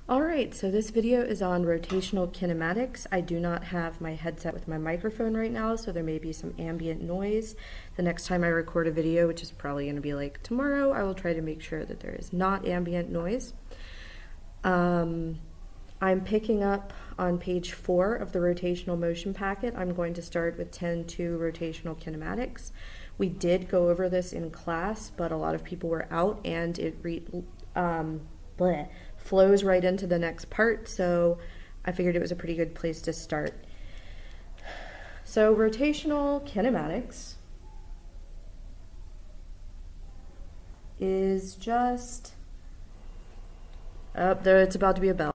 Alright, so this video is on rotational kinematics. I do not have my headset with my microphone right now, so there may be some ambient noise. The next time I record a video, which is probably going to be like tomorrow, I will try to make sure that there is not ambient noise. I'm picking up on page 4 of the rotational motion packet. I'm going to start with 10.2 rotational kinematics. We did go over this in class, but a lot of people were out and it flows right into the next part, so I figured it was a pretty good place to start. So rotational kinematics is just there. It's about to be a bell.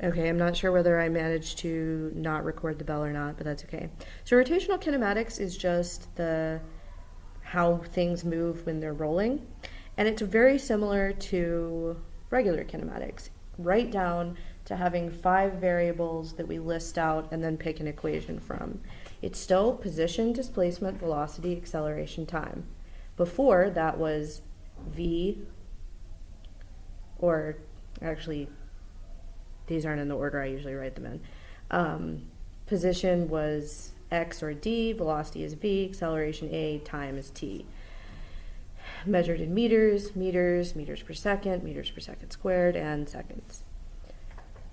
Okay, I'm not sure whether I managed to not record the bell or not, but that's okay. So rotational kinematics is just how things move when they're rolling, and it's very similar to regular kinematics, right down to having 5 variables that we list out and then pick an equation from. It's still position, displacement, velocity, acceleration, time. Before, that was v, or actually, these aren't in the order I usually write them in. Position was x or d, velocity is v, acceleration a, time is t. Measured in meters, meters per second squared, and seconds.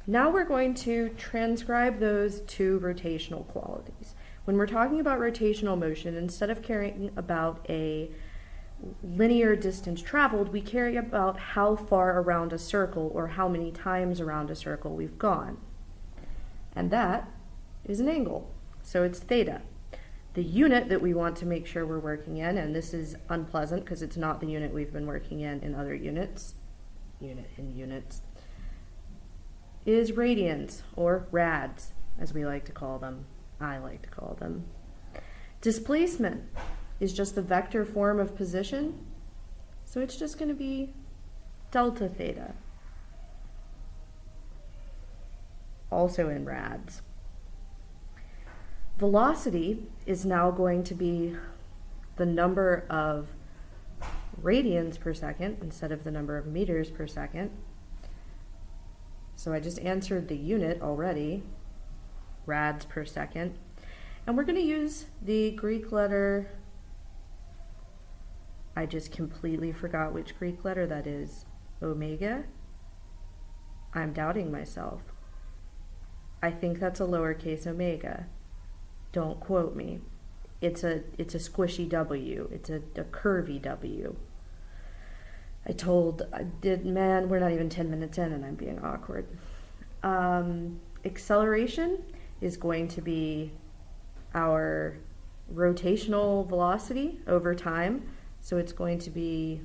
Now we're going to transcribe those to rotational qualities. When we're talking about rotational motion, instead of caring about a linear distance traveled, we care about how far around a circle or how many times around a circle we've gone. And that is an angle, so it's theta. The unit that we want to make sure we're working in, and this is unpleasant because it's not the unit we've been working in other units, is radians, or rads, as we like to call them. I like to call them. Displacement is just the vector form of position, so it's just going to be delta theta, also in rads. Velocity is now going to be the number of radians per second instead of the number of meters per second. So I just answered the unit already, rads per second. And we're going to use the Greek letter, I just completely forgot which Greek letter that is, omega. I'm doubting myself. I think that's a lowercase omega. Don't quote me. It's a squishy W. It's a curvy W. Man, we're not even 10 minutes in and I'm being awkward. Acceleration is going to be our rotational velocity over time. So it's going to be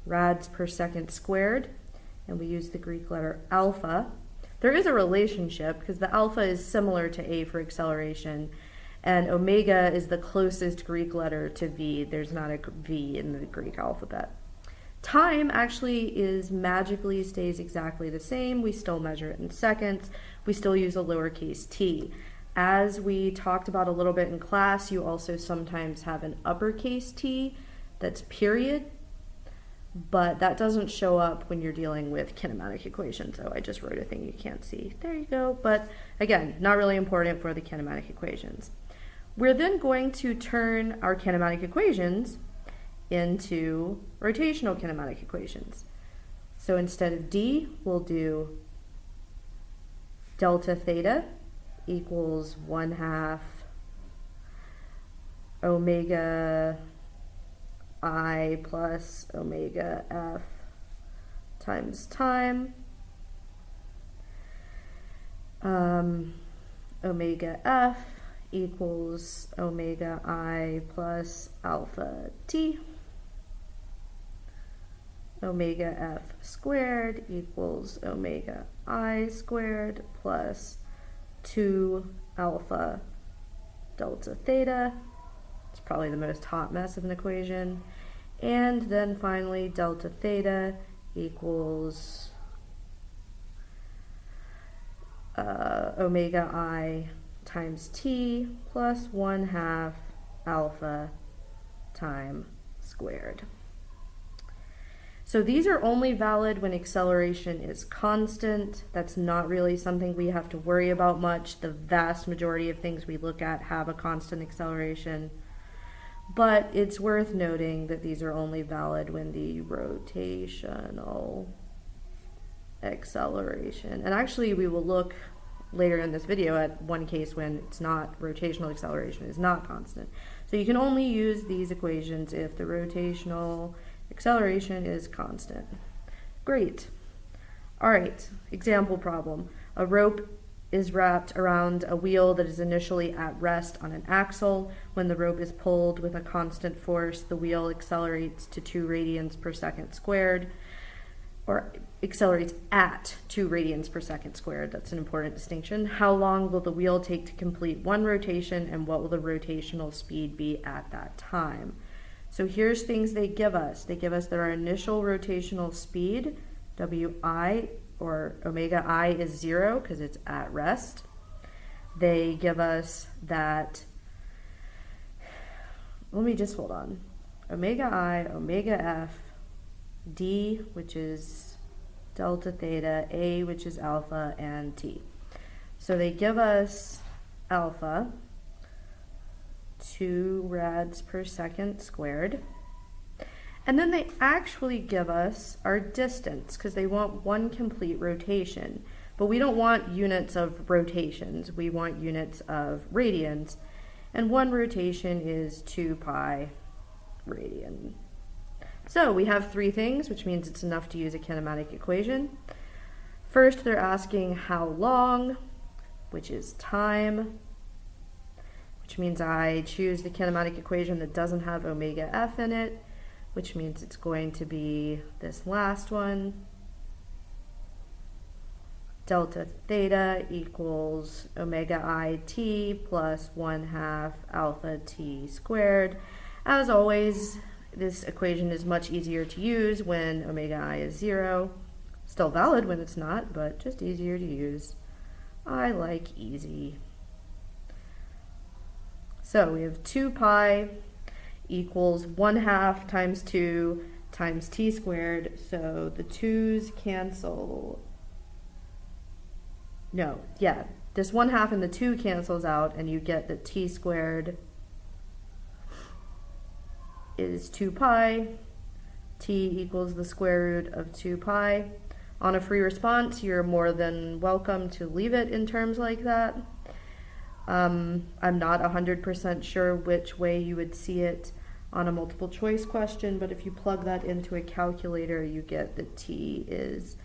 rads per second squared, and we use the Greek letter alpha. There is a relationship because the alpha is similar to a for acceleration, and omega is the closest Greek letter to v. There's not a v in the Greek alphabet. Time actually magically stays exactly the same. We still measure it in seconds. We still use a lowercase t. As we talked about a little bit in class, you also sometimes have an uppercase t that's period, but that doesn't show up when you're dealing with kinematic equations. So I just wrote a thing you can't see. There you go. But again, not really important for the kinematic equations. We're then going to turn our kinematic equations into rotational kinematic equations. So instead of d, we'll do delta theta equals 1/2 omega I plus omega f times time. Omega f equals omega I plus alpha t. Omega f squared equals omega I squared plus 2 alpha delta theta. It's probably the most hot mess of an equation. And then finally, delta theta equals omega I times t plus 1/2 alpha time squared. So these are only valid when acceleration is constant. That's not really something we have to worry about much. The vast majority of things we look at have a constant acceleration. But it's worth noting that these are only valid when the rotational acceleration, and actually we will look later in this video at one case when it's not, rotational acceleration is not constant. So you can only use these equations if the rotational acceleration is constant. Great. All right, example problem. A rope is wrapped around a wheel that is initially at rest on an axle. When the rope is pulled with a constant force, the wheel accelerates to 2 radians per second squared, or accelerates at 2 radians per second squared. That's an important distinction. How long will the wheel take to complete one rotation, and what will the rotational speed be at that time? So here's things they give us. They give us that our initial rotational speed, Wi, or omega I, is 0 because it's at rest. They give us that, let me just hold on, omega I, omega F, D, which is delta theta, A, which is alpha, and T. So they give us alpha, 2 rads per second squared. And then they actually give us our distance because they want one complete rotation. But we don't want units of rotations. We want units of radians. And one rotation is 2 pi radian. So we have 3 things, which means it's enough to use a kinematic equation. First, they're asking how long, which is time, which means I choose the kinematic equation that doesn't have omega F in it, which means it's going to be this last one. Delta theta equals omega I t plus 1/2 alpha t squared. As always, this equation is much easier to use when omega I is 0. Still valid when it's not, but just easier to use. I like easy. So we have 2 pi equals 1/2 times 2 times t squared. So the 2's cancel. No, yeah, this 1/2 and the 2 cancels out, and you get that t squared is 2 pi. T equals the square root of 2 pi. On a free response, you're more than welcome to leave it in terms like that. I'm not 100% sure which way you would see it on a multiple choice question, but if you plug that into a calculator, you get that t is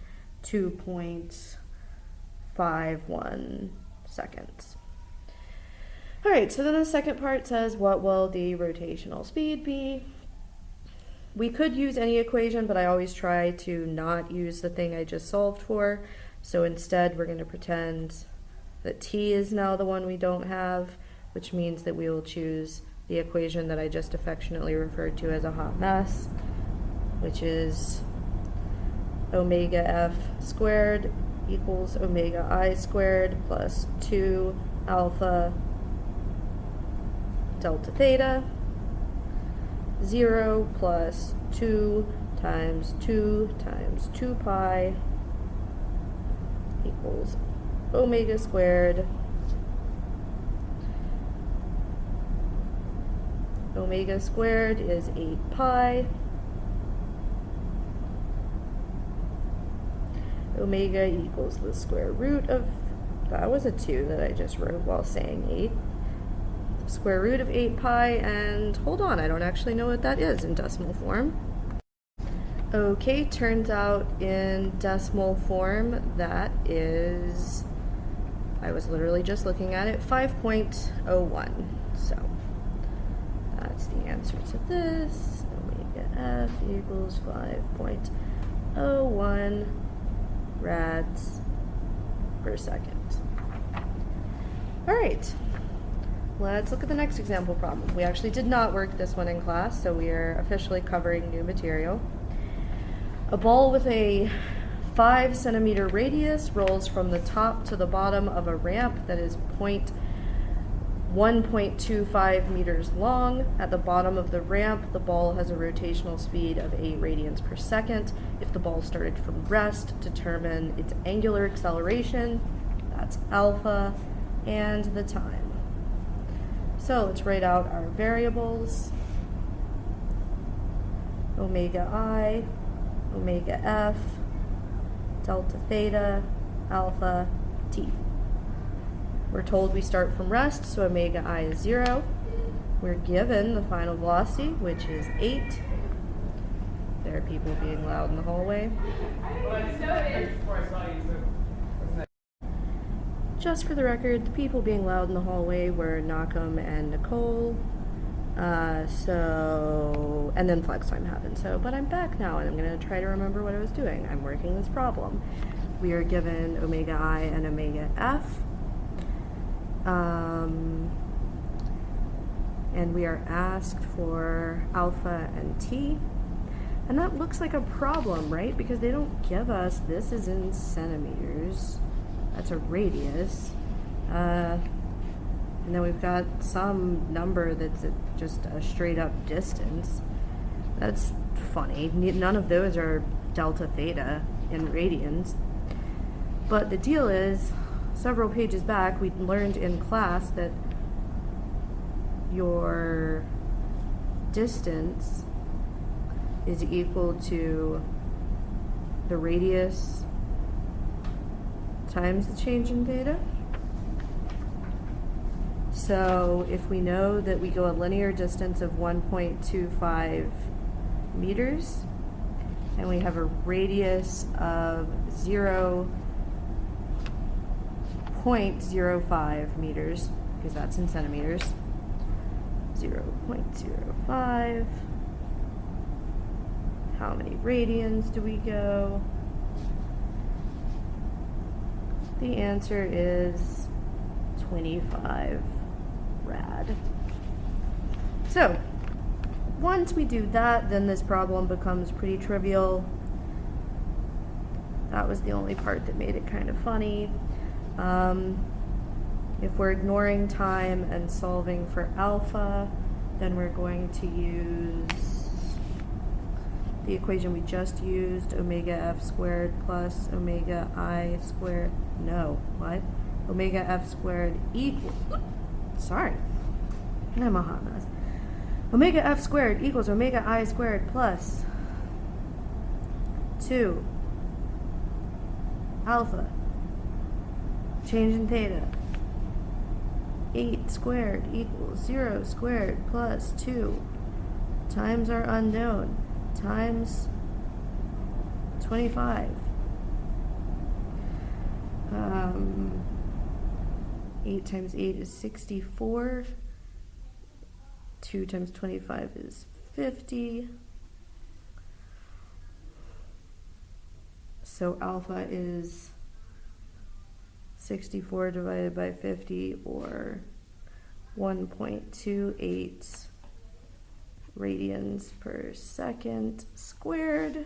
2.51 seconds. All right, so then the second part says, what will the rotational speed be? We could use any equation, but I always try to not use the thing I just solved for. So instead, we're going to pretend that t is now the one we don't have, which means that we will choose the equation that I just affectionately referred to as a hot mess, which is omega f squared equals omega I squared plus 2 alpha delta theta, 0 plus 2 times 2 times 2 pi equals omega squared. Omega squared is 8 pi. Omega equals the square root of, that was a 2 that I just wrote while saying 8. Square root of 8 pi, and hold on, I don't actually know what that is in decimal form. Okay, turns out in decimal form that is, I was literally just looking at it, 5.01. So that's the answer to this. Omega f equals 5.01 rads per second. All right. Let's look at the next example problem. We actually did not work this one in class, so we are officially covering new material. A ball with a 5 centimeter radius rolls from the top to the bottom of a ramp that is 0.1 1.25 meters long. At the bottom of the ramp, the ball has a rotational speed of 8 radians per second. If the ball started from rest, determine its angular acceleration, that's alpha, and the time. So let's write out our variables. Omega I, omega F, delta theta, alpha, t. We're told we start from rest, so omega I is 0. We're given the final velocity, which is 8. There are people being loud in the hallway. Just for the record, the people being loud in the hallway were Nakam and Nicole. And then flex time happened. But I'm back now, and I'm going to try to remember what I was doing. I'm working this problem. We are given omega I and omega F. And we are asked for alpha and t. And that looks like a problem, right? Because they don't give us, this is in centimeters. That's a radius. And then we've got some number that's just a straight up distance. That's funny. None of those are delta theta in radians. But the deal is, several pages back, we learned in class that your distance is equal to the radius times the change in theta. So if we know that we go a linear distance of 1.25 meters and we have a radius of 0.05 meters, because that's in centimeters, 0.05, how many radians do we go? The answer is 25 rad. So once we do that, then this problem becomes pretty trivial. That was the only part that made it kind of funny. If we're ignoring time and solving for alpha, then we're going to use the equation we just used, omega f squared plus omega I squared. No, what? Omega f squared equals, sorry, I'm a hot mess. Omega f squared equals omega I squared plus 2 alpha, change in theta, 8 squared equals 0 squared plus 2 times our unknown times 25. 8 times 8 is 64. 2 times 25 is 50. So alpha is 64 divided by 50, or 1.28 radians per second squared.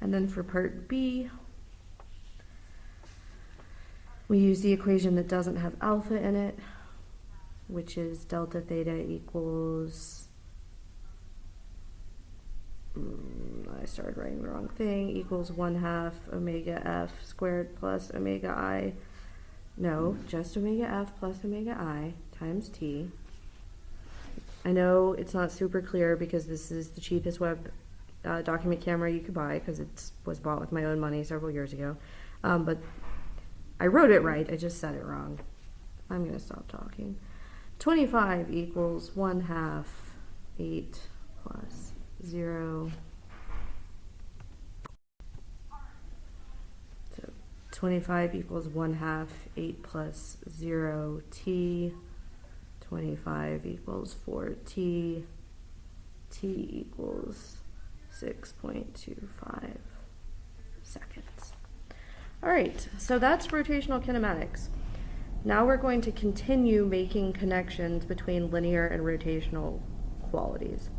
And then for part B, we use the equation that doesn't have alpha in it, which is delta theta equals, I started writing the wrong thing, equals 1/2 omega f squared plus omega I, no, just omega f plus omega I times t. I know it's not super clear because this is the cheapest web document camera you could buy, because it was bought with my own money several years ago, but I wrote it right, I just said it wrong. I'm going to stop talking. 25 equals 1/2 8 plus 0. So 25 equals 1/2 8 plus 0 t. 25 equals 4t. T equals 6.25 seconds. All right, so that's rotational kinematics. Now we're going to continue making connections between linear and rotational qualities.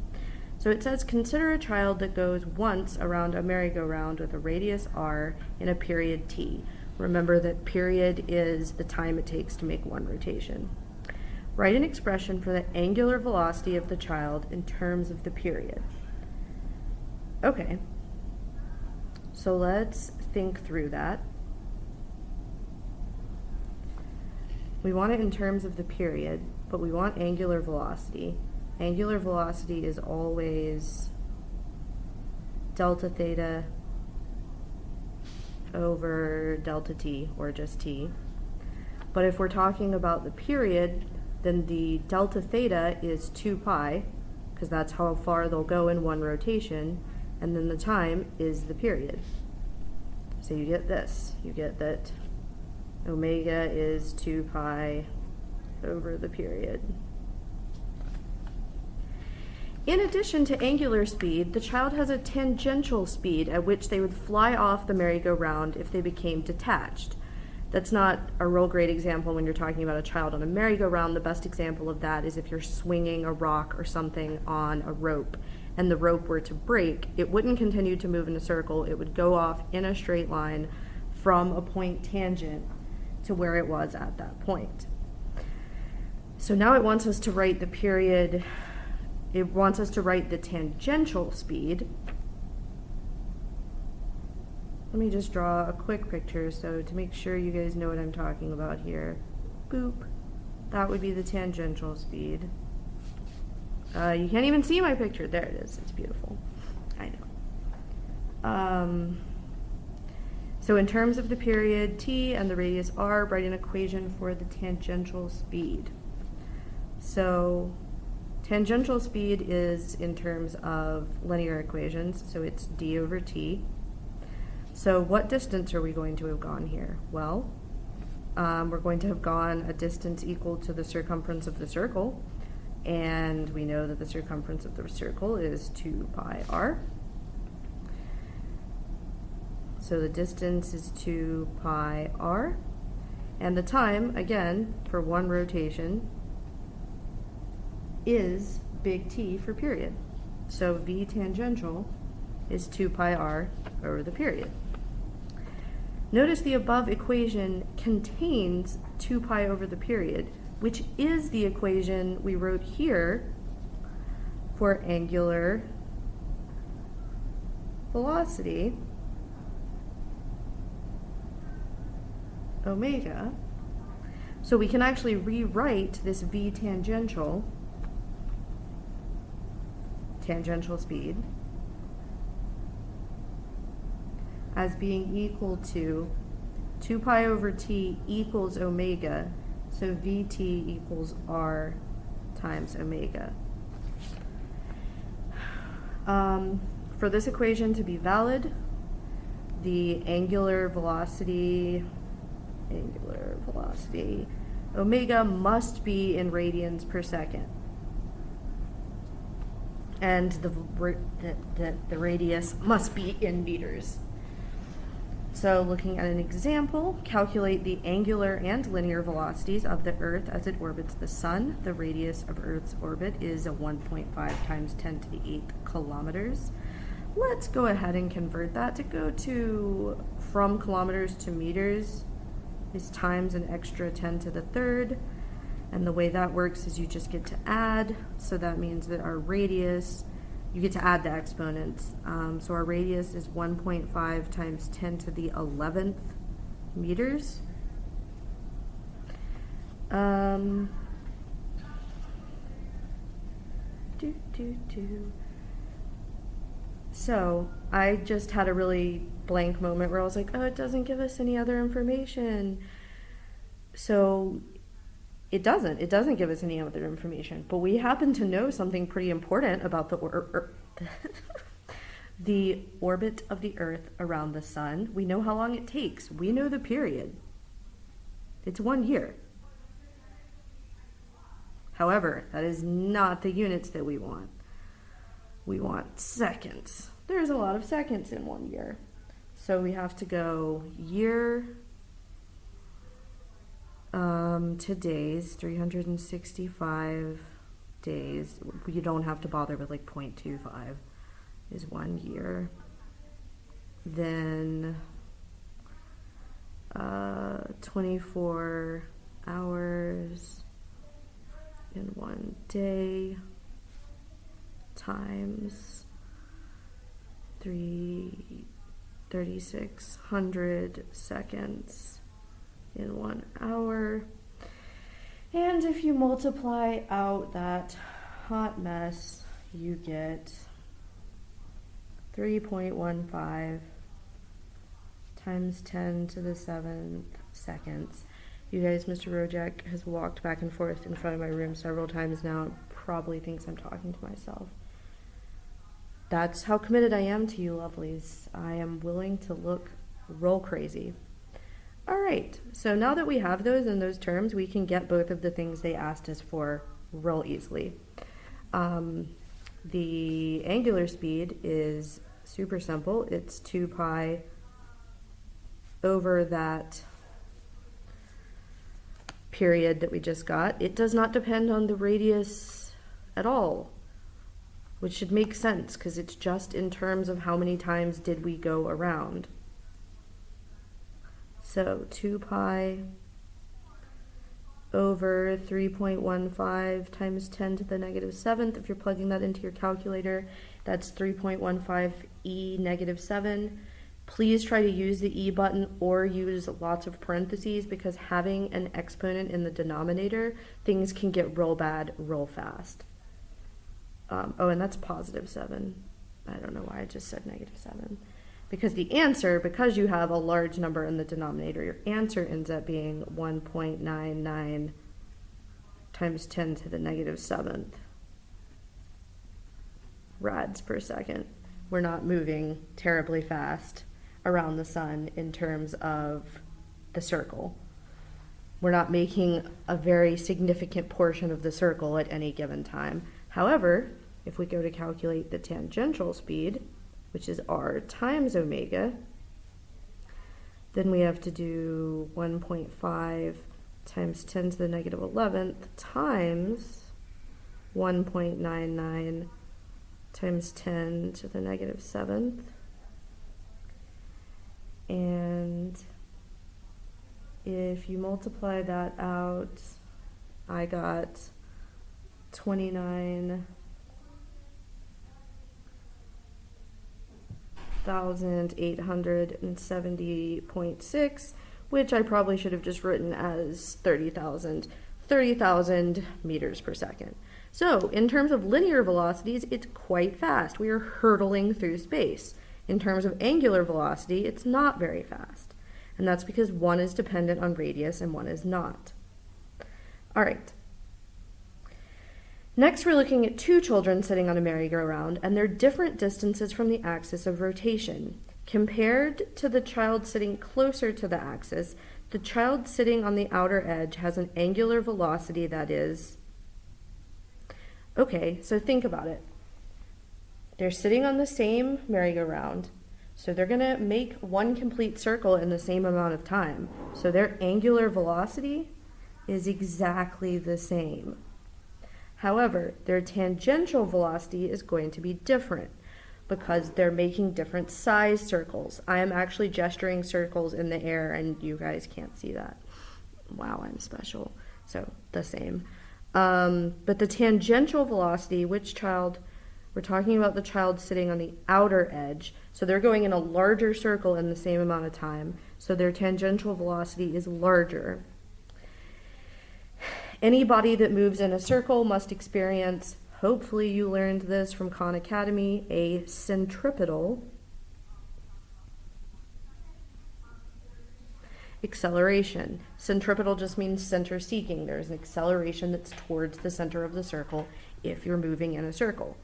So it says, consider a child that goes once around a merry-go-round with a radius r in a period t. Remember that period is the time it takes to make one rotation. Write an expression for the angular velocity of the child in terms of the period. Okay, so let's think through that. We want it in terms of the period, but we want angular velocity. Angular velocity is always delta theta over delta t, or just t. But if we're talking about the period, then the delta theta is 2 pi, because that's how far they'll go in one rotation, and then the time is the period. So you get this. You get that omega is 2 pi over the period. In addition to angular speed, the child has a tangential speed at which they would fly off the merry-go-round if they became detached. That's not a real great example when you're talking about a child on a merry-go-round. The best example of that is if you're swinging a rock or something on a rope and the rope were to break, it wouldn't continue to move in a circle. It would go off in a straight line from a point tangent to where it was at that point. So now it wants us to write the period. It wants us to write the tangential speed. Let me just draw a quick picture so to make sure you guys know what I'm talking about here. Boop. That would be the tangential speed. You can't even see my picture. There it is. It's beautiful. I know. So in terms of the period t and the radius r, write an equation for the tangential speed. So tangential speed is in terms of linear equations, so it's d over t. So what distance are we going to have gone here? Well, we're going to have gone a distance equal to the circumference of the circle, and we know that the circumference of the circle is 2 pi r. So the distance is 2 pi r, and the time, again, for one rotation is big T for period. So V tangential is 2 pi r over the period. Notice the above equation contains 2 pi over the period, which is the equation we wrote here for angular velocity, omega. So we can actually rewrite this V tangential speed as being equal to 2 pi over t equals omega, so Vt equals r times omega. For this equation to be valid, the angular velocity omega must be in radians per second, and the radius must be in meters. So looking at an example, calculate the angular and linear velocities of the Earth as it orbits the Sun. The radius of Earth's orbit is 1.5 times 10 to the 8th kilometers. Let's go ahead and convert that to go to from kilometers to meters is times an extra 10 to the 3rd. And the way that works is you just get to add. So that means that our radius, you get to add the exponents. So our radius is 1.5 times 10 to the 11th meters. So I just had a really blank moment where I was like, oh, it doesn't give us any other information. So it doesn't give us any other information, but we happen to know something pretty important about the orbit of the Earth around the Sun. We know how long it takes. We know the period. It's 1 year. However, that is not the units that we want. We want seconds. There's a lot of seconds in 1 year. So we have to go year to days, 365 days. You don't have to bother with like 0.25 is 1 year. Then 24 hours in 1 day times 3,600 seconds in 1 hour. And if you multiply out that hot mess, you get 3.15 times 10 to the 7th seconds. You guys, Mr. Rojek has walked back and forth in front of my room several times now and probably thinks I'm talking to myself. That's how committed I am to you, lovelies. I am willing to look roll crazy. All right, so now that we have those in those terms, we can get both of the things they asked us for real easily. The angular speed is super simple. It's 2 pi over that period that we just got. It does not depend on the radius at all, which should make sense because it's just in terms of how many times did we go around. So 2 pi over 3.15 times 10 to the negative 7th. If you're plugging that into your calculator, that's 3.15 e negative 7. Please try to use the e button or use lots of parentheses because having an exponent in the denominator, things can get real bad real fast. Oh, and that's positive 7. I don't know why I just said negative 7. Because the answer, because you have a large number in the denominator, your answer ends up being 1.99 times 10 to the negative 7th rads per second. We're not moving terribly fast around the sun in terms of the circle. We're not making a very significant portion of the circle at any given time. However, if we go to calculate the tangential speed, which is r times omega, then we have to do 1.5 times 10 to the negative 11th times 1.99 times 10 to the negative 7th. And if you multiply that out, I got 29,870.6, which I probably should have just written as 30,000 meters per second. So in terms of linear velocities, it's quite fast. We are hurtling through space. In terms of angular velocity, it's not very fast. And that's because one is dependent on radius and one is not. All right. Next, we're looking at two children sitting on a merry-go-round, and they're different distances from the axis of rotation. Compared to the child sitting closer to the axis, the child sitting on the outer edge has an angular velocity that is... Okay, so think about it. They're sitting on the same merry-go-round, so they're going to make one complete circle in the same amount of time. So their angular velocity is exactly the same. However, their tangential velocity is going to be different because they're making different size circles. I am actually gesturing circles in the air and you guys can't see that. Wow, I'm special. So the same. But the tangential velocity, which child? We're talking about the child sitting on the outer edge. So they're going in a larger circle in the same amount of time. So their tangential velocity is larger. Any body that moves in a circle must experience, hopefully you learned this from Khan Academy, a centripetal acceleration. Centripetal just means center seeking. There's an acceleration that's towards the center of the circle if you're moving in a circle.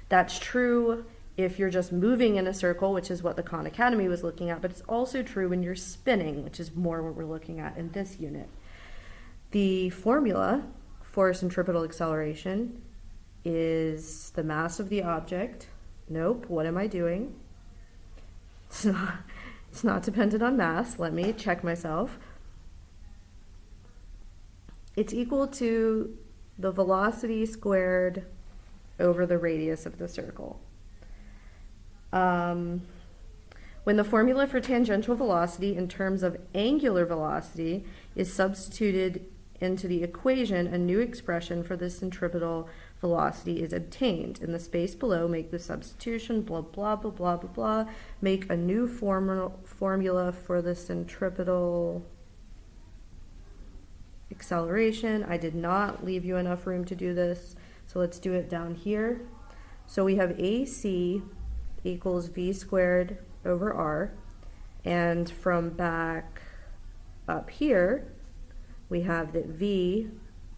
That's true if you're just moving in a circle, which is what the Khan Academy was looking at, but it's also true when you're spinning, which is more what we're looking at in this unit. The formula for centripetal acceleration is the mass of the object. Nope, what am I doing? It's not dependent on mass. Let me check myself. It's equal to the velocity squared over the radius of the circle. When the formula for tangential velocity in terms of angular velocity is substituted into the equation, a new expression for the centripetal velocity is obtained. In the space below, make the substitution, blah, blah, blah, blah, blah, blah. Make a new formula for the centripetal acceleration. I did not leave you enough room to do this, so let's do it down here. So we have AC equals V squared over R, and from back up here, we have that V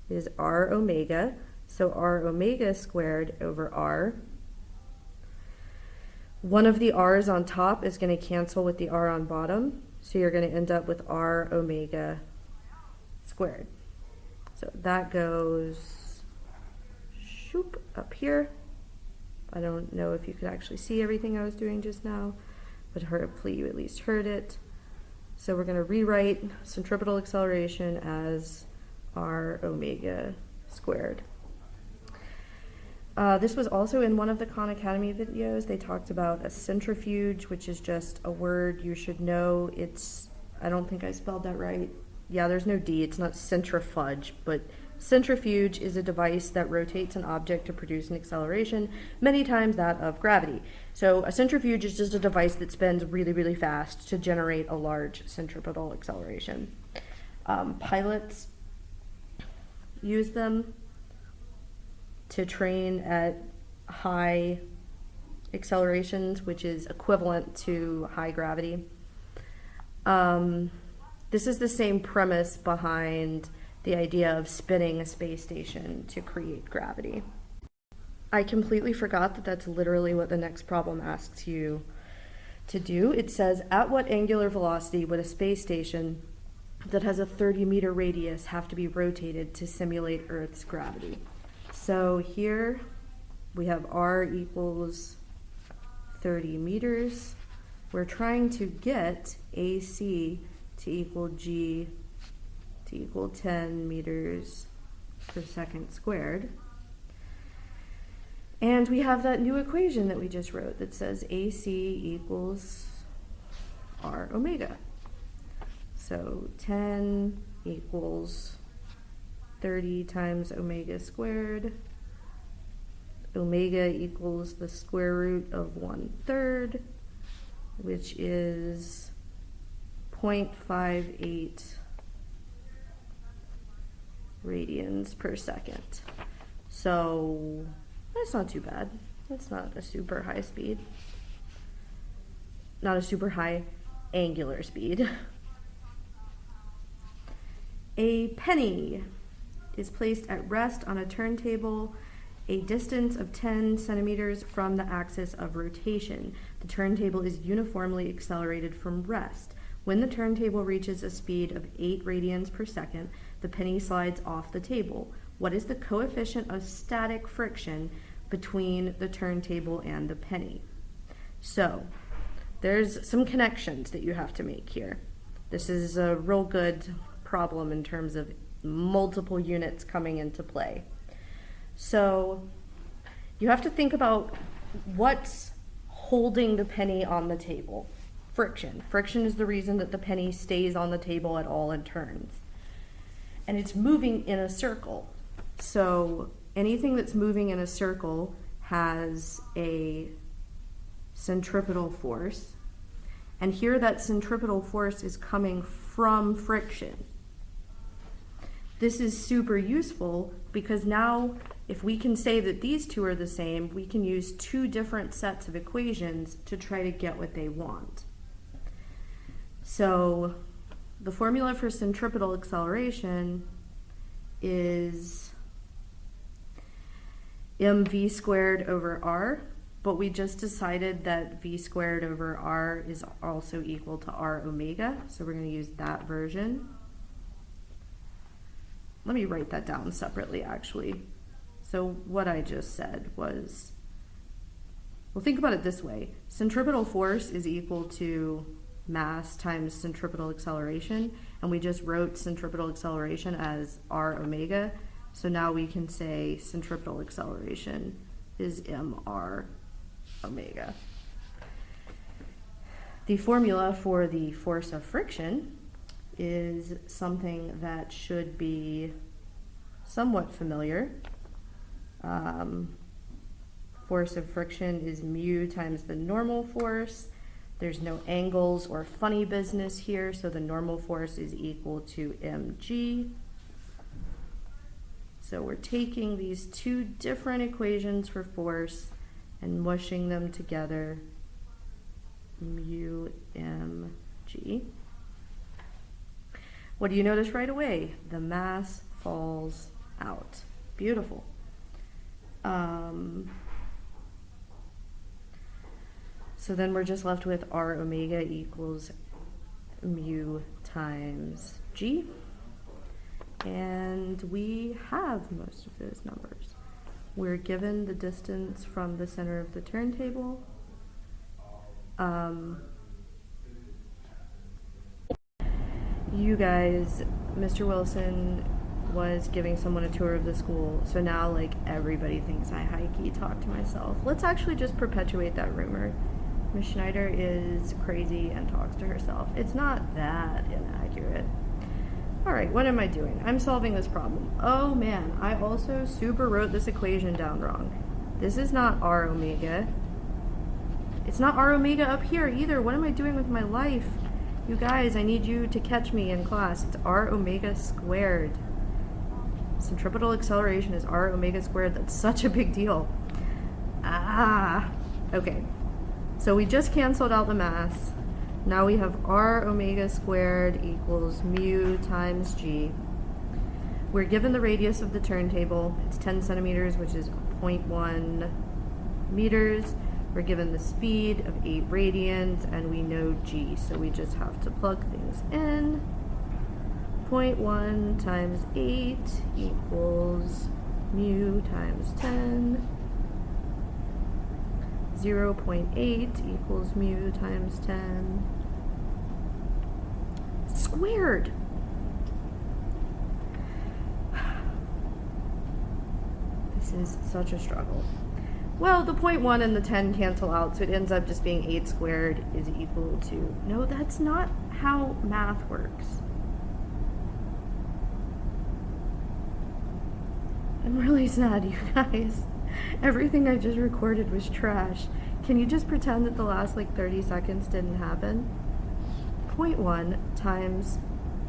is R omega, so R omega squared over R. One of the R's on top is going to cancel with the R on bottom, so you're going to end up with R omega squared. So that goes shoop up here. I don't know if you could actually see everything I was doing just now, but hopefully you at least heard it. So we're going to rewrite centripetal acceleration as R omega squared. This was also in one of the Khan Academy videos. They talked about a centrifuge, which is just a word you should know. I don't think I spelled that right. Yeah, there's no D, it's not centrifuge, but centrifuge is a device that rotates an object to produce an acceleration, many times that of gravity. So a centrifuge is just a device that spins really, really fast to generate a large centripetal acceleration. Pilots use them to train at high accelerations, which is equivalent to high gravity. This is the same premise behind the idea of spinning a space station to create gravity. I completely forgot that that's literally what the next problem asks you to do. It says, at what angular velocity would a space station that has a 30-meter radius have to be rotated to simulate Earth's gravity? So here we have R equals 30 meters. We're trying to get AC to equal G to equal 10 meters per second squared. And we have that new equation that we just wrote that says AC equals R omega. So 10 equals 30 times omega squared. Omega equals the square root of 1/3, which is 0.58 radians per second. So that's not too bad. That's not a super high speed. Not a super high angular speed. A penny is placed at rest on a turntable a distance of 10 centimeters from the axis of rotation. The turntable is uniformly accelerated from rest. When the turntable reaches a speed of 8 radians per second, the penny slides off the table. What is the coefficient of static friction between the turntable and the penny? So, there's some connections that you have to make here. This is a real good problem in terms of multiple units coming into play. So, you have to think about what's holding the penny on the table. Friction. Friction is the reason that the penny stays on the table at all and turns. And it's moving in a circle. So anything that's moving in a circle has a centripetal force. And here that centripetal force is coming from friction. This is super useful because now if we can say that these two are the same, we can use two different sets of equations to try to get what they want. So the formula for centripetal acceleration is mv squared over r, but we just decided that v squared over r is also equal to r omega, so we're going to use that version. Let me write that down separately, actually. So what I just said was, well, think about it this way. Centripetal force is equal to mass times centripetal acceleration, and we just wrote centripetal acceleration as r omega, so now we can say centripetal acceleration is mr omega. The formula for the force of friction is something that should be somewhat familiar. Force of friction is mu times the normal force. There's no angles or funny business here, so the normal force is equal to mg. So we're taking these two different equations for force and mushing them together, mu mg. What do you notice right away? The mass falls out. Beautiful. So then we're just left with r omega equals mu times g. And we have most of those numbers. We're given the distance from the center of the turntable. You guys, Mr. Wilson was giving someone a tour of the school, so now like everybody thinks I high-key talk to myself. Let's actually just perpetuate that rumor. Ms. Schneider is crazy and talks to herself. It's not that inaccurate. All right, what am I doing? I'm solving this problem. Oh man, I also super wrote this equation down wrong. This is not r omega. It's not r omega up here either. What am I doing with my life? You guys, I need you to catch me in class. It's r omega squared. Centripetal acceleration is r omega squared. That's such a big deal. Okay. So we just canceled out the mass. Now we have r omega squared equals mu times g. We're given the radius of the turntable. It's 10 centimeters, which is 0.1 meters. We're given the speed of 8 radians, and we know g, so we just have to plug things in. 0.1 times 8 equals mu times 10. 0.8 equals mu times 10 squared. This is such a struggle. Well, the 0.1 and the 10 cancel out, so it ends up just being 8 squared is equal to... No, that's not how math works. I'm really sad, you guys. Everything I just recorded was trash. Can you just pretend that the last like 30 seconds didn't happen? 0.1 times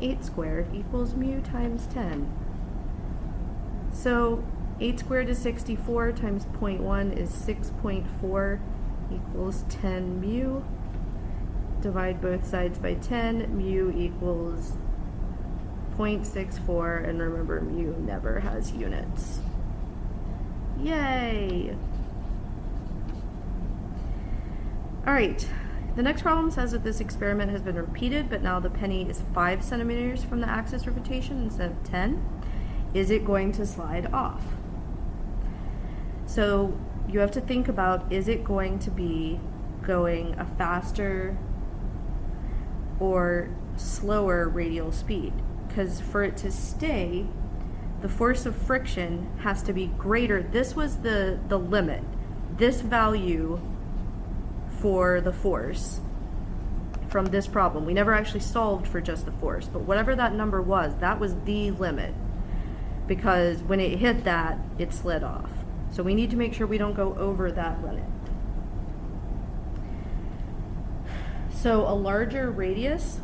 8 squared equals mu times 10. So 8 squared is 64 times 0.1 is 6.4 equals 10 mu. Divide both sides by 10. Mu equals 0.64, and remember, mu never has units. Yay! All right, the next problem says that this experiment has been repeated, but now the penny is 5 centimeters from the axis of rotation instead of 10. Is it going to slide off? So you have to think about, is it going to be going a faster or slower radial speed? Because for it to stay, the force of friction has to be greater. This was the limit. This value for the force from this problem. We never actually solved for just the force, but whatever that number was, that was the limit. Because when it hit that, it slid off. So we need to make sure we don't go over that limit. So a larger radius,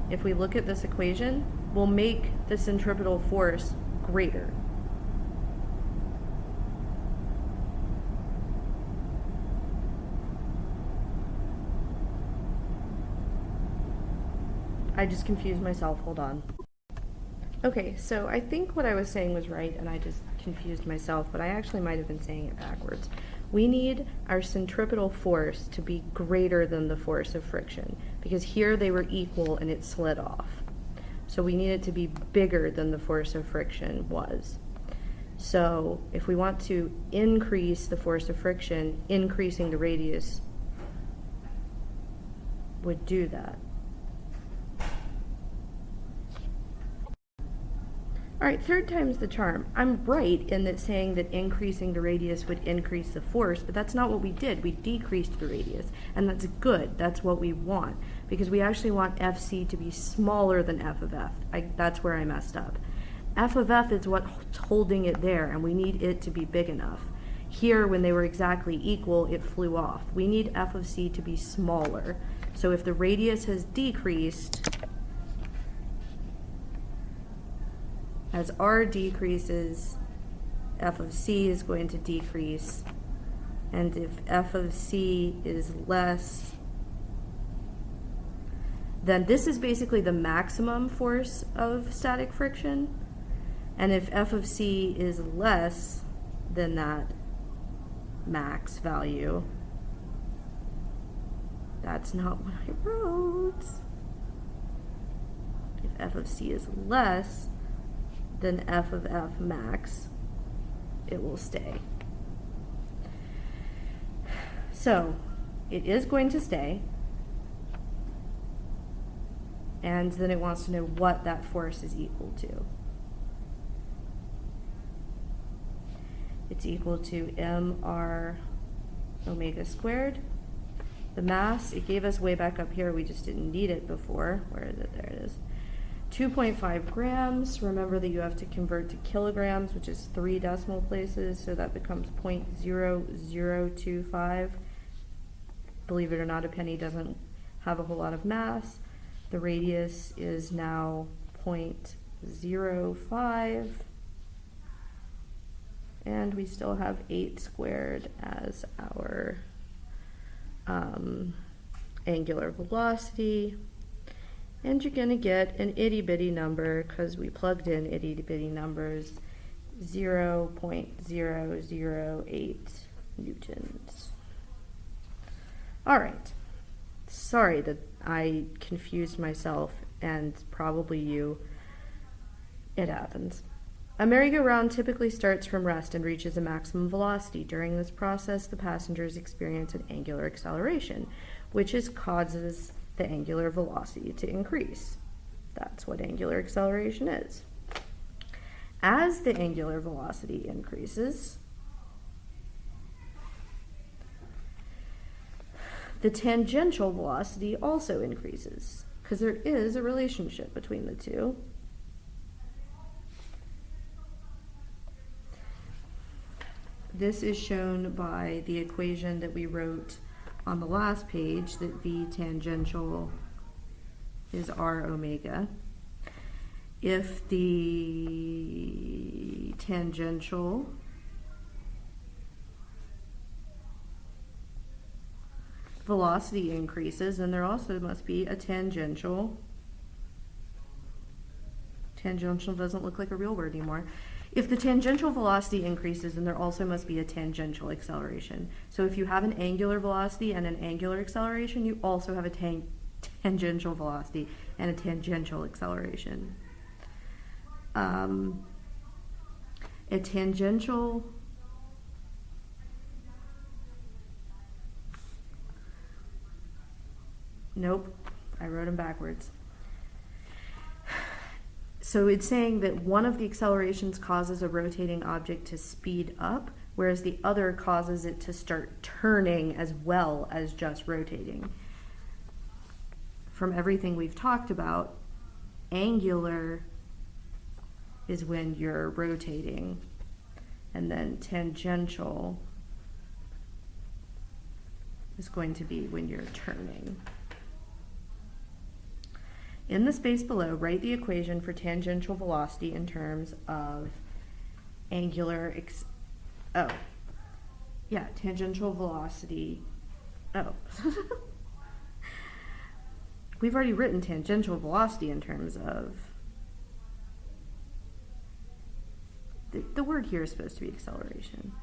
if we look at this equation, will make the centripetal force greater. I just confused myself, hold on. Okay, so I think what I was saying was right, and I just confused myself, but I actually might have been saying it backwards. We need our centripetal force to be greater than the force of friction, because here they were equal and it slid off. So we need it to be bigger than the force of friction was. So if we want to increase the force of friction, increasing the radius would do that. All right, third time's the charm. I'm right in that saying that increasing the radius would increase the force, but that's not what we did. We decreased the radius, and that's good. That's what we want, because we actually want FC to be smaller than f of f. That's where I messed up. F of f is what's holding it there, and we need it to be big enough. Here, when they were exactly equal, it flew off. We need f of c to be smaller. So if the radius has decreased, as r decreases, f of c is going to decrease. And if f of c is less, then this is basically the maximum force of static friction. And if f of c is less than that max value, that's not what I wrote. If f of c is less than f of f max, it will stay. So it is going to stay, and then it wants to know what that force is equal to. It's equal to mr omega squared. The mass, it gave us way back up here, we just didn't need it before. Where is it? There it is. 2.5 grams. Remember that you have to convert to kilograms, which is 3 decimal places, so that becomes 0.0025. Believe it or not, a penny doesn't have a whole lot of mass. The radius is now 0.05, and we still have 8 squared as our angular velocity. And you're going to get an itty-bitty number, because we plugged in itty-bitty numbers, 0.008 newtons. All right. Sorry that I confused myself, and probably you. It happens. A merry-go-round typically starts from rest and reaches a maximum velocity. During this process, the passengers experience an angular acceleration, which causes the angular velocity to increase. That's what angular acceleration is. As the angular velocity increases, the tangential velocity also increases, because there is a relationship between the two. This is shown by the equation that we wrote on the last page, that V tangential is R omega. If the tangential velocity increases, then there also must be a tangential. Tangential doesn't look like a real word anymore. If the tangential velocity increases, then there also must be a tangential acceleration. So if you have an angular velocity and an angular acceleration, you also have a tangential velocity and a tangential acceleration. A tangential nope, I wrote them backwards. So it's saying that one of the accelerations causes a rotating object to speed up, whereas the other causes it to start turning as well as just rotating. From everything we've talked about, angular is when you're rotating, and then tangential is going to be when you're turning. In the space below, write the equation for tangential velocity in terms of angular tangential velocity. We've already written tangential velocity in terms of, the word here is supposed to be acceleration.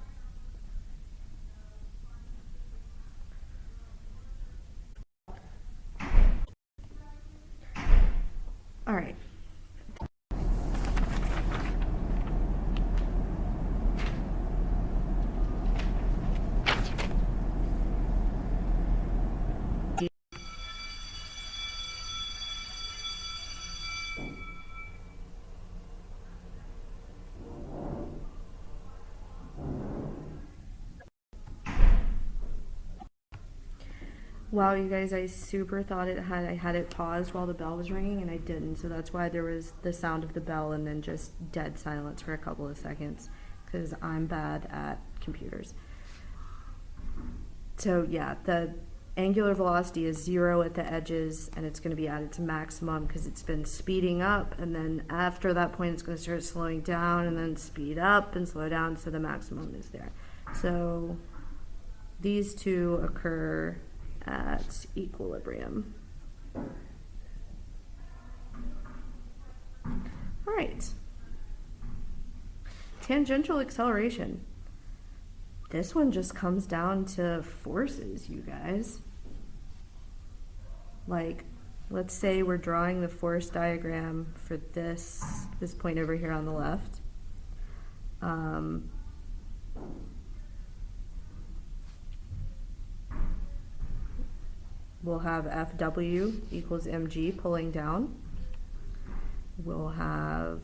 All right. Wow, you guys, I super thought I had it paused while the bell was ringing, and I didn't. So that's why there was the sound of the bell and then just dead silence for a couple of seconds, because I'm bad at computers. So yeah, the angular velocity is 0 at the edges, and it's going to be at its maximum because it's been speeding up, and then after that point it's going to start slowing down and then speed up and slow down, so the maximum is there. So these two occur at equilibrium. All right. Tangential acceleration. This one just comes down to forces, you guys. Like, let's say we're drawing the force diagram for this point over here on the left. We'll have Fw equals mg pulling down. We'll have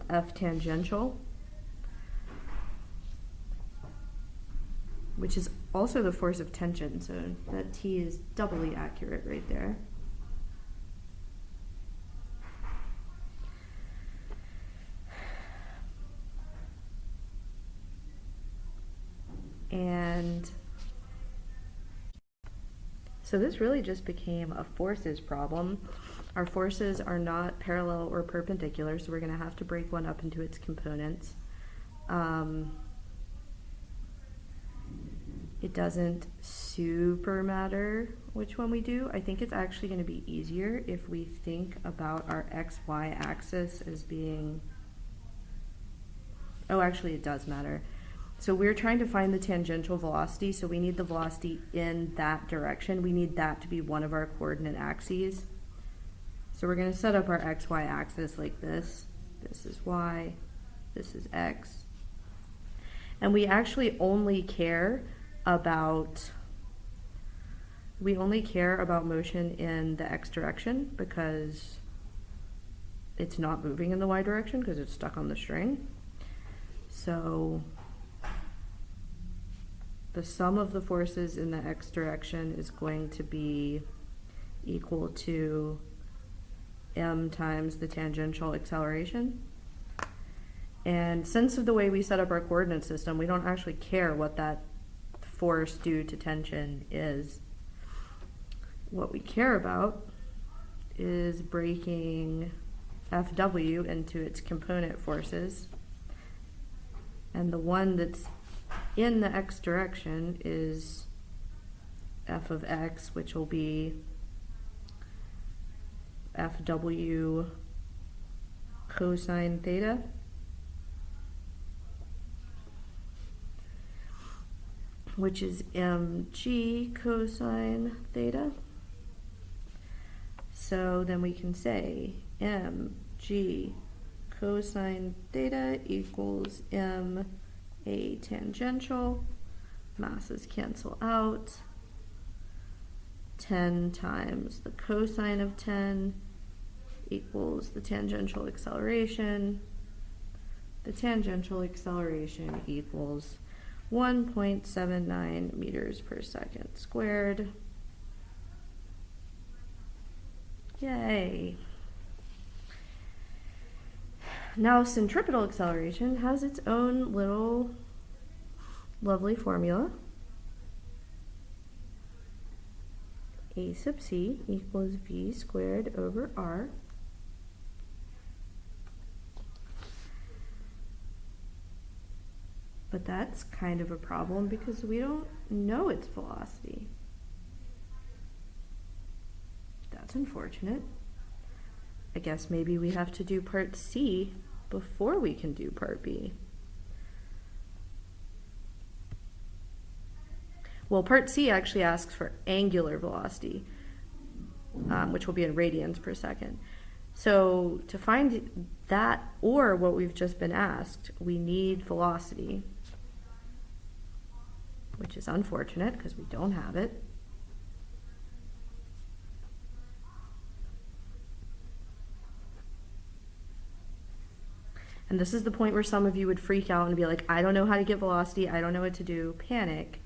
F tangential, which is also the force of tension, so that T is doubly accurate right there. And so this really just became a forces problem. Our forces are not parallel or perpendicular, so we're going to have to break one up into its components. It doesn't super matter which one we do. I think it's actually going to be easier if we think about our XY axis as being, oh, actually it does matter. So we're trying to find the tangential velocity, so we need the velocity in that direction. We need that to be one of our coordinate axes. So we're going to set up our XY axis like this. This is Y, this is X. And we actually only care about motion in the X direction because it's not moving in the Y direction because it's stuck on the string. So the sum of the forces in the X direction is going to be equal to m times the tangential acceleration. And since of the way we set up our coordinate system, we don't actually care what that force due to tension is. What we care about is breaking Fw into its component forces. And the one that's in the X direction is f of x, which will be Fw cosine theta. Which is mg cosine theta. So then we can say mg cosine theta equals m a tangential, masses cancel out, 10 times the cosine of 10 equals the tangential acceleration. The tangential acceleration equals 1.79 meters per second squared. Yay. Now centripetal acceleration has its own little lovely formula. A sub c equals v squared over r. But that's kind of a problem because we don't know its velocity. That's unfortunate. I guess maybe we have to do part C before we can do part B. Well, part C actually asks for angular velocity, which will be in radians per second. So to find that, or what we've just been asked, we need velocity, which is unfortunate because we don't have it. And this is the point where some of you would freak out and be like, I don't know how to get velocity, I don't know what to do, panic.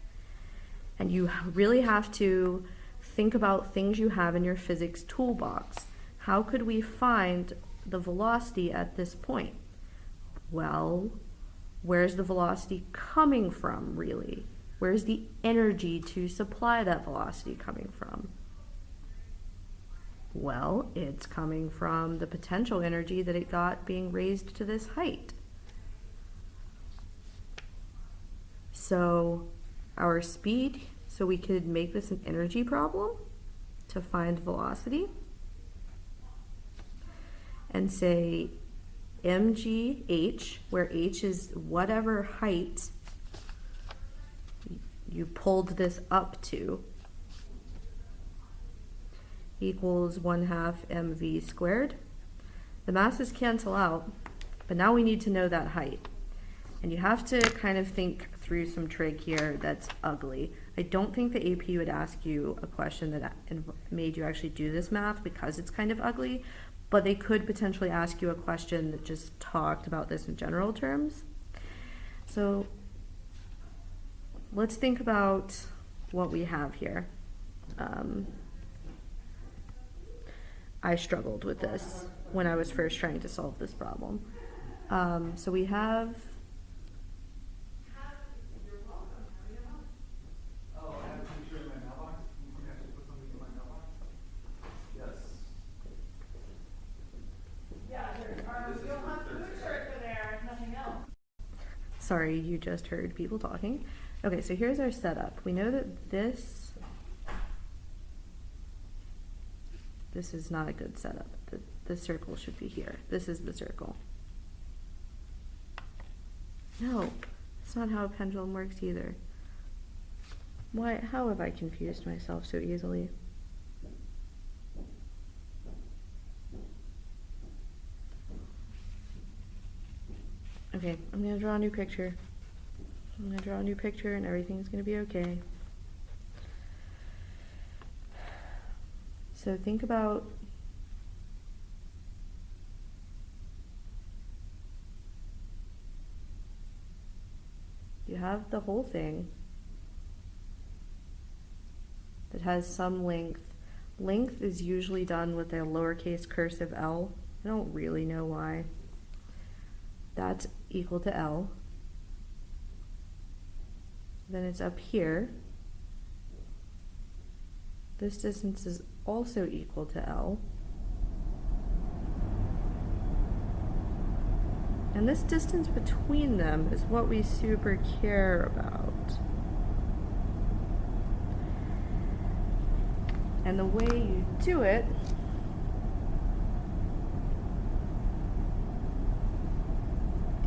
And you really have to think about things you have in your physics toolbox. How could we find the velocity at this point? Well, where's the velocity coming from, really? Where's the energy to supply that velocity coming from? Well, it's coming from the potential energy that it got being raised to this height. So our speed, so we could make this an energy problem to find velocity and say mgh, where h is whatever height you pulled this up to, equals 1/2 mv squared. The masses cancel out, but now we need to know that height. And you have to kind of think through some trig here that's ugly. I don't think the AP would ask you a question that made you actually do this math because it's kind of ugly, but they could potentially ask you a question that just talked about this in general terms. So let's think about what we have here. I struggled with this when I was first trying to solve this problem. So we have Sorry, you just heard people talking. Okay, so here's our setup. We know that this is not a good setup. The circle should be here. This is the circle. No, that's not how a pendulum works either. Why? How have I confused myself so easily? Okay, I'm gonna draw a new picture. I'm gonna draw a new picture and everything's gonna be okay. So think about you have the whole thing that has some length. Length is usually done with a lowercase cursive l. I don't really know why. That's equal to L. Then it's up here. This distance is also equal to L. And this distance between them is what we super care about. And the way you do it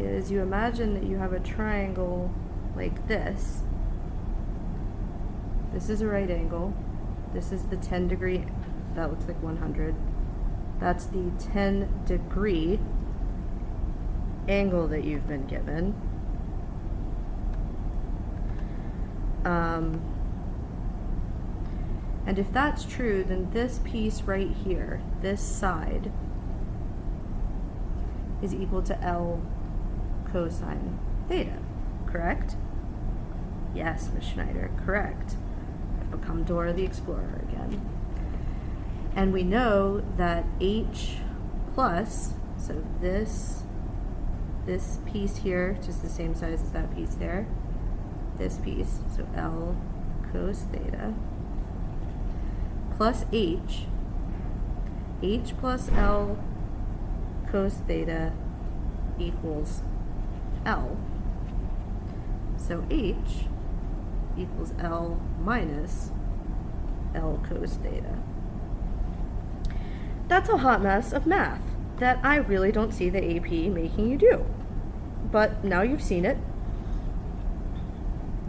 is you imagine that you have a triangle like this. This is a right angle. This is the 10-degree, that looks like 100. That's the 10-degree angle that you've been given. And if that's true, then this piece right here, this side, is equal to L cosine theta, correct? Yes, Ms. Schneider, correct. I've become Dora the Explorer again. And we know that H plus, so this piece here, just the same size as that piece there, this piece, so L cos theta, plus H plus L cos theta equals L. So H equals L minus L cos theta. That's a hot mess of math that I really don't see the AP making you do. But now you've seen it.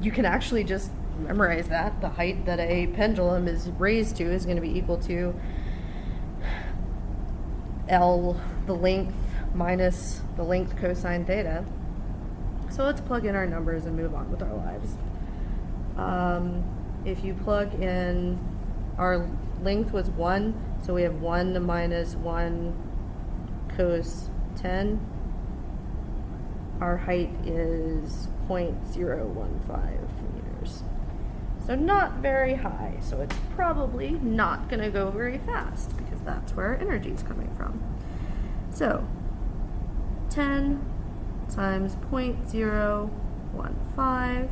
You can actually just memorize that. The height that a pendulum is raised to is going to be equal to L, the length, minus the length cosine theta. So let's plug in our numbers and move on with our lives. If you plug in, our length was 1, so we have 1 minus 1 cos 10 our height is 0.015 meters. So not very high, so it's probably not going to go very fast because that's where our energy is coming from. So 10 times 0.015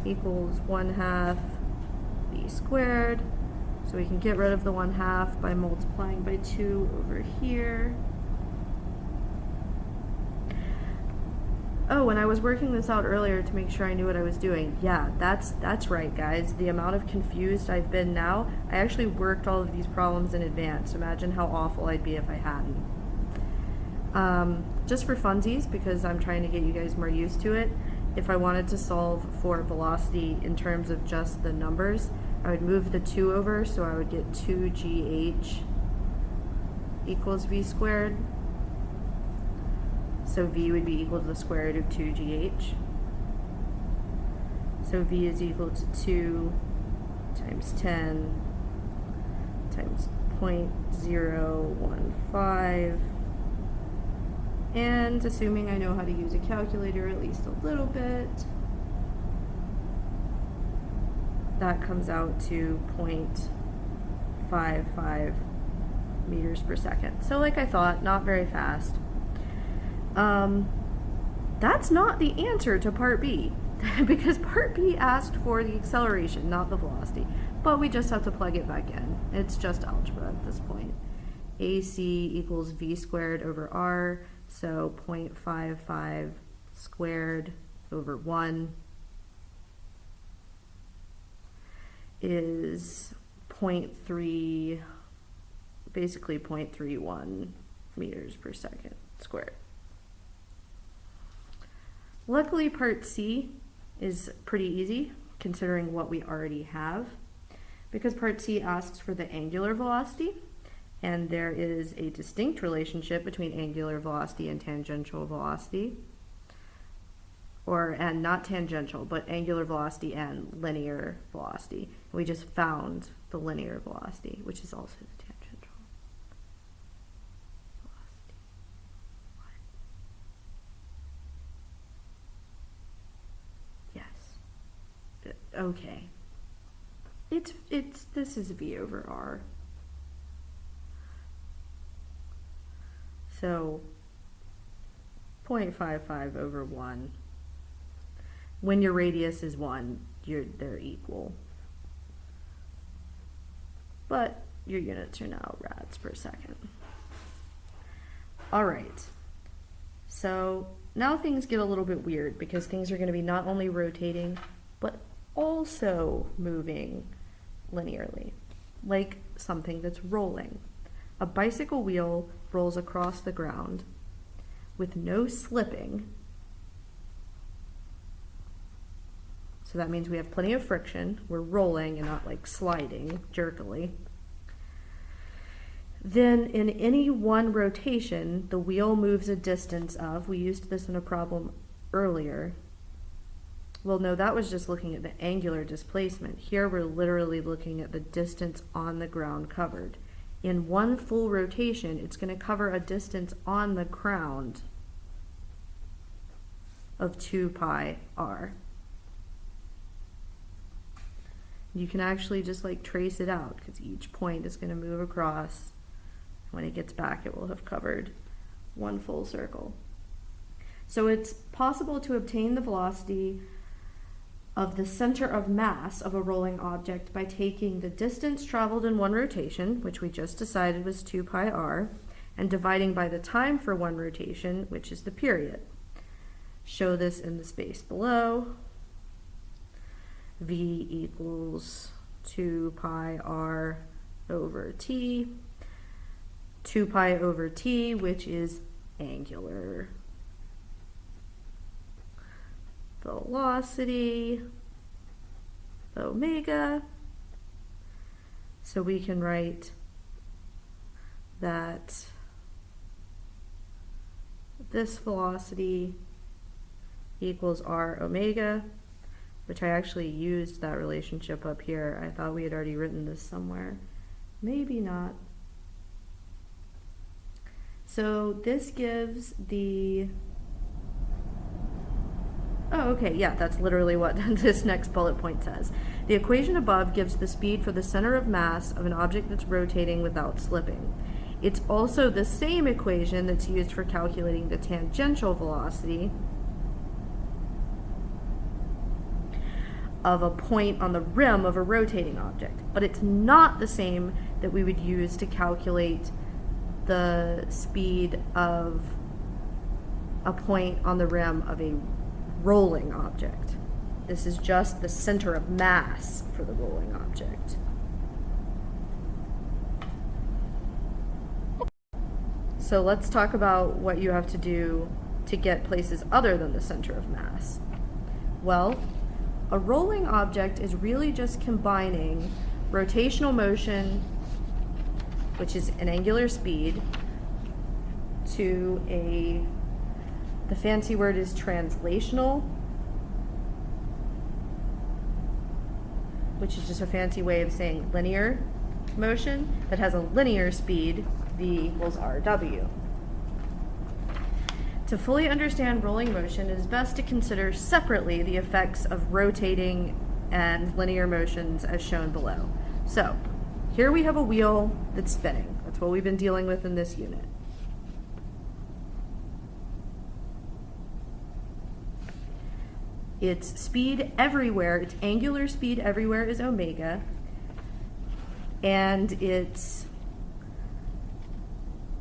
equals 1/2 v squared. So we can get rid of the 1/2 by multiplying by 2 over here. Oh, when I was working this out earlier to make sure I knew what I was doing, yeah, that's right, guys. The amount of confused I've been now, I actually worked all of these problems in advance. Imagine how awful I'd be if I hadn't. Just for funsies, because I'm trying to get you guys more used to it, if I wanted to solve for velocity in terms of just the numbers, I would move the 2 over, so I would get 2gh equals v squared. So v would be equal to the square root of 2gh. So v is equal to 2 times 10 times 0.015. And assuming I know how to use a calculator at least a little bit, that comes out to 0.55 meters per second. So like I thought, not very fast. That's not the answer to part B, because part B asked for the acceleration, not the velocity, but we just have to plug it back in. It's just algebra at this point. AC equals v squared over r, so 0.55 squared over 1 is 0.3, basically 0.31 meters per second squared. Luckily, part C is pretty easy, considering what we already have, because part C asks for the angular velocity, and there is a distinct relationship between angular velocity and tangential velocity, and not tangential, but angular velocity and linear velocity. We just found the linear velocity, which is also the tangential velocity. Yes. Okay. This is v over r. So 0.55 over 1. When your radius is 1, they're equal. But your units are now rads per second. All right. So now things get a little bit weird because things are going to be not only rotating, but also moving linearly, like something that's rolling. A bicycle wheel rolls across the ground with no slipping. So that means we have plenty of friction. We're rolling and not like sliding jerkily. Then in any one rotation, the wheel moves a distance of, we used this in a problem earlier. Well, no, that was just looking at the angular displacement. Here we're literally looking at the distance on the ground covered. In one full rotation, it's going to cover a distance on the ground of 2 pi r. You can actually just like trace it out because each point is going to move across. When it gets back, it will have covered one full circle. So it's possible to obtain the velocity of the center of mass of a rolling object by taking the distance traveled in one rotation, which we just decided was 2 pi r, and dividing by the time for one rotation, which is the period. Show this in the space below. V equals 2 pi r over t. 2 pi over t, which is angular velocity, omega. So we can write that this velocity equals r omega, which I actually used that relationship up here. I thought we had already written this somewhere. Maybe not. So this gives the Oh, okay, yeah, that's literally what this next bullet point says. The equation above gives the speed for the center of mass of an object that's rotating without slipping. It's also the same equation that's used for calculating the tangential velocity of a point on the rim of a rotating object, but it's not the same that we would use to calculate the speed of a point on the rim of a rolling object. This is just the center of mass for the rolling object. So let's talk about what you have to do to get places other than the center of mass. Well, a rolling object is really just combining rotational motion, which is an angular speed, to the fancy word is translational, which is just a fancy way of saying linear motion that has a linear speed, v equals rw. To fully understand rolling motion, it is best to consider separately the effects of rotating and linear motions as shown below. So, here we have a wheel that's spinning. That's what we've been dealing with in this unit. Its speed everywhere, its angular speed everywhere is omega, and its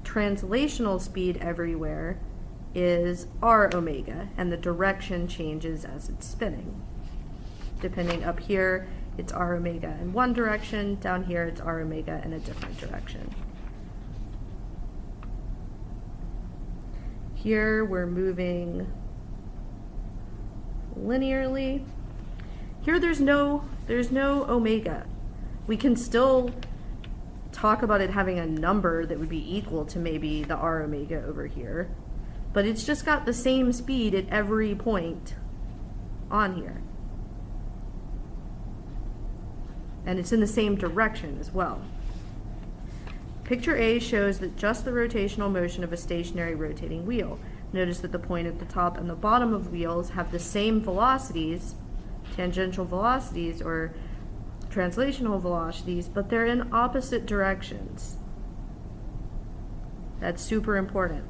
translational speed everywhere is r omega, and the direction changes as it's spinning. Depending up here, it's r omega in one direction, down here it's r omega in a different direction. Here we're moving linearly. Here there's no omega. We can still talk about it having a number that would be equal to maybe the r omega over here, but it's just got the same speed at every point on here. And it's in the same direction as well. Picture A shows that just the rotational motion of a stationary rotating wheel. Notice that the point at the top and the bottom of wheels have the same velocities, tangential velocities or translational velocities, but they're in opposite directions. That's super important.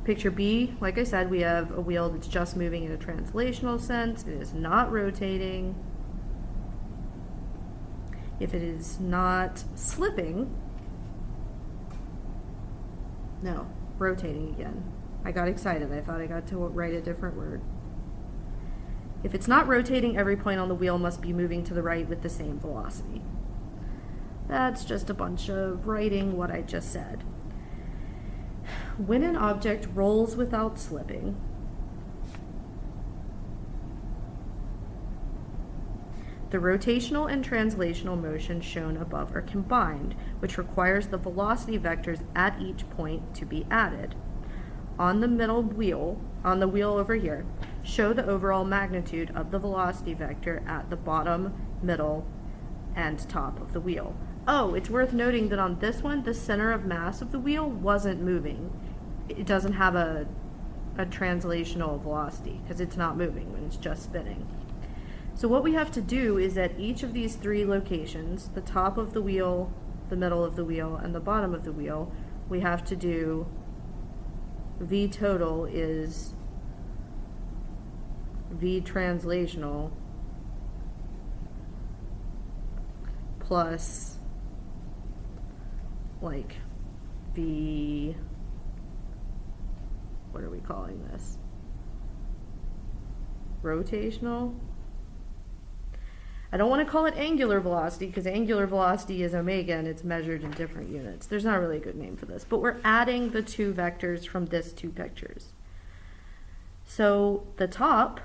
Picture B, like I said, we have a wheel that's just moving in a translational sense. It is not rotating. If it is not slipping, no, rotating again. I got excited. I thought I got to write a different word. If it's not rotating, every point on the wheel must be moving to the right with the same velocity. That's just a bunch of writing what I just said. When an object rolls without slipping, the rotational and translational motion shown above are combined, which requires the velocity vectors at each point to be added. On the middle wheel, on the wheel over here, show the overall magnitude of the velocity vector at the bottom, middle, and top of the wheel. Oh, it's worth noting that on this one, the center of mass of the wheel wasn't moving. It doesn't have a translational velocity because it's not moving when it's just spinning. So what we have to do is at each of these three locations, the top of the wheel, the middle of the wheel, and the bottom of the wheel, we have to do V total is V translational plus like V, what are we calling this? Rotational? I don't want to call it angular velocity because angular velocity is omega and it's measured in different units. There's not really a good name for this, but we're adding the two vectors from this two pictures. So the top,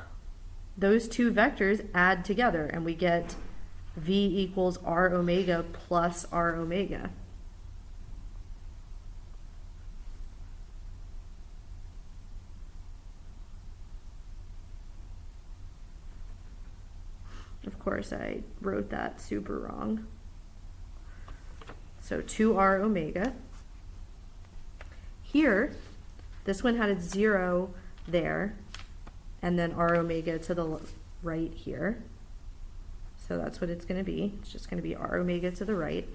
those two vectors add together and we get V equals R omega plus R omega. Of course, I wrote that super wrong. So 2R omega. Here, this one had a 0 there, and then r omega to the right here. So that's what it's going to be. It's just going to be r omega to the right.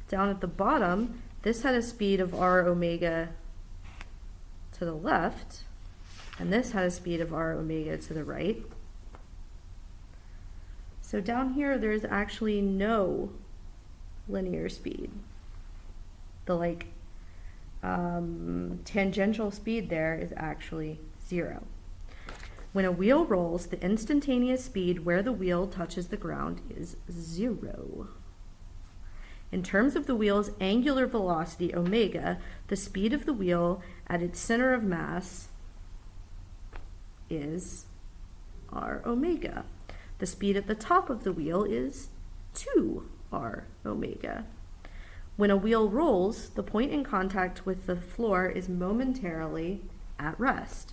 Down at the bottom, this had a speed of r omega to the left, and this had a speed of r omega to the right. So down here, there's actually no linear speed. The tangential speed there is actually 0. When a wheel rolls, the instantaneous speed where the wheel touches the ground is 0. In terms of the wheel's angular velocity, omega, the speed of the wheel at its center of mass is r omega. The speed at the top of the wheel is 2r omega. When a wheel rolls, the point in contact with the floor is momentarily at rest.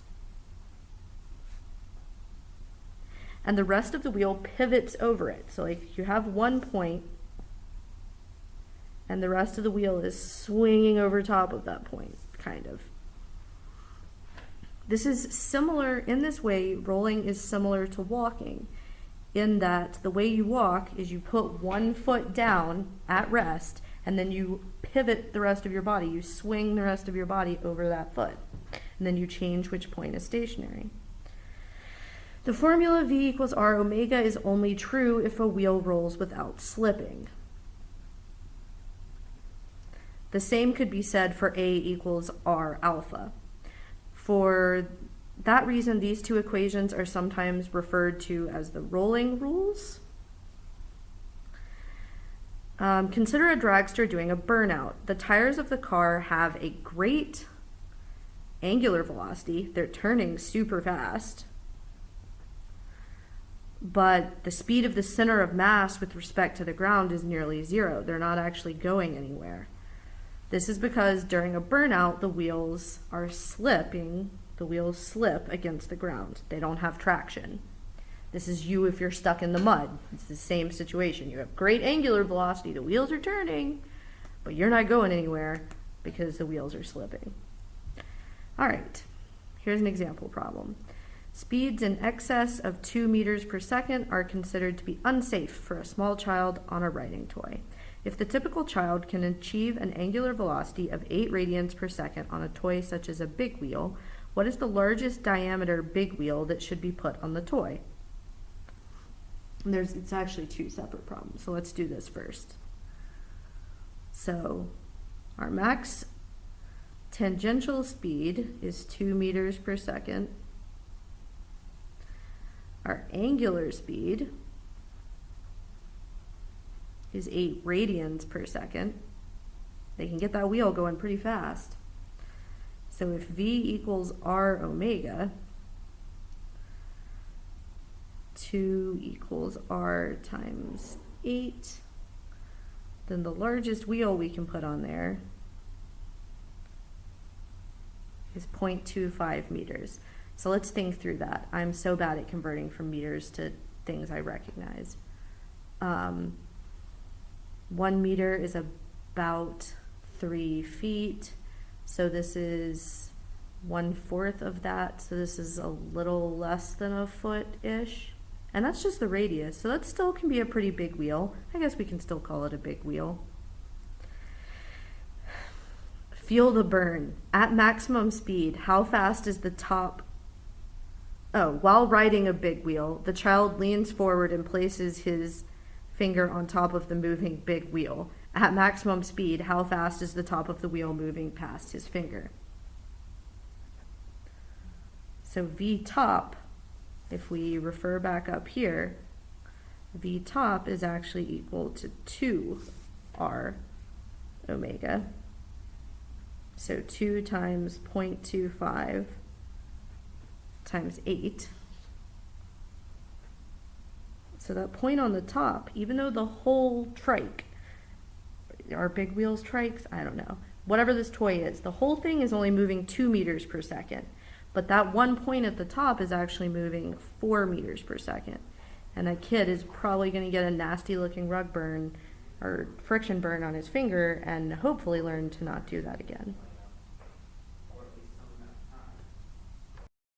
And the rest of the wheel pivots over it. So you have one point, and the rest of the wheel is swinging over top of that point, kind of. This is similar, in this way, rolling is similar to walking, in that the way you walk is you put one foot down at rest, and then you pivot the rest of your body. You swing the rest of your body over that foot, and then you change which point is stationary. The formula V equals r omega is only true if a wheel rolls without slipping. The same could be said for A equals R alpha. For that reason, these two equations are sometimes referred to as the rolling rules. Consider a dragster doing a burnout. The tires of the car have a great angular velocity. They're turning super fast. But the speed of the center of mass with respect to the ground is nearly 0. They're not actually going anywhere. This is because during a burnout, the wheels are slipping. The wheels slip against the ground. They don't have traction. This is you if you're stuck in the mud. It's the same situation. You have great angular velocity. The wheels are turning, but you're not going anywhere because the wheels are slipping. All right, here's an example problem. Speeds in excess of 2 meters per second are considered to be unsafe for a small child on a riding toy. If the typical child can achieve an angular velocity of 8 radians per second on a toy such as a big wheel, what is the largest diameter big wheel that should be put on the toy? It's actually 2 separate problems, so let's do this first. So our max tangential speed is 2 meters per second. Our angular speed is 8 radians per second. They can get that wheel going pretty fast. So if V equals R omega, 2 equals R times 8, then the largest wheel we can put on there is 0.25 meters. So let's think through that. I'm so bad at converting from meters to things I recognize. 1 meter is about 3 feet. So this is 1/4 of that. So this is a little less than a foot-ish. And that's just the radius. So that still can be a pretty big wheel. I guess we can still call it a big wheel. Feel the burn. At maximum speed, how fast is the top? While riding a big wheel, the child leans forward and places his finger on top of the moving big wheel. At maximum speed, how fast is the top of the wheel moving past his finger? So V top, if we refer back up here, V top is actually equal to 2R omega. So 2 times 0.25 times 8. So that point on the top, even though the whole trike, are big wheels trikes? I don't know. Whatever this toy is, the whole thing is only moving 2 meters per second. But that one point at the top is actually moving 4 meters per second. And that kid is probably going to get a nasty looking rug burn or friction burn on his finger and hopefully learn to not do that again.